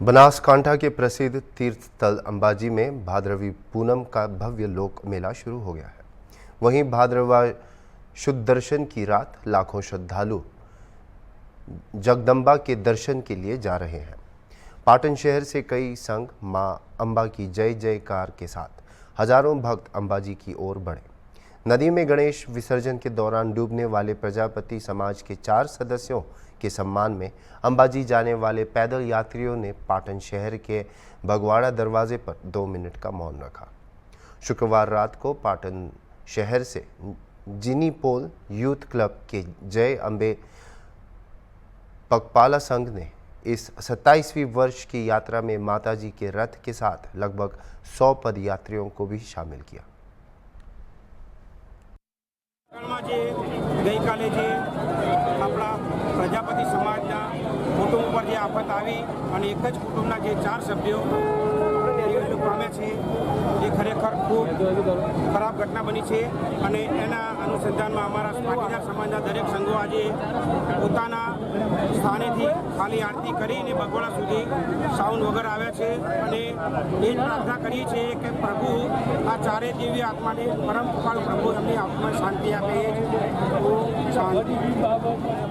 बनासकांठा के प्रसिद्ध तीर्थ स्थल अंबाजी में भाद्रवी पूनम का भव्य लोक मेला शुरू हो गया है। वहीं भाद्रवा शुद्ध दर्शन की रात लाखों श्रद्धालु जगदम्बा के दर्शन के लिए जा रहे हैं। पाटन शहर से कई संघ मां अंबा की जय जयकार के साथ हजारों भक्त अंबाजी की ओर बढ़े। नदी में गणेश विसर्जन के दौरान डूबने वाले प्रजापति समाज के 4 सदस्यों के सम्मान में अंबाजी जाने वाले पैदल यात्रियों ने पाटन शहर के बगवाड़ा दरवाजे पर 2 मिनट का मौन रखा। शुक्रवार रात को पाटन शहर से जिनीपोल यूथ क्लब के जय अम्बे पगपाला संघ ने इस 27वीं वर्ष की यात्रा में माताजी के रथ के साथ लगभग 100 पद यात्रियों को भी शामिल किया। गई काले अपना प्रजापति समाजना कुटुंब पर आफत आई और एक ज कुटुंबना 4 सभ्यों पाम्या छे ये खरेखर खूब खराब घटना बनी है। अनुसंधान में अमरा पाटीदार समाजना दरेक संघों आज पोताना स्थाने थी खाली आरती करीने बगवाड़ा सुधी साउंड वगर आव्या छे अने ए प्रार्थना करी छे कि प्रभु आ चारे दिव्य आत्मा ने परम कृपालु प्रभु एमनी आत्मा शांति आपे। शांति।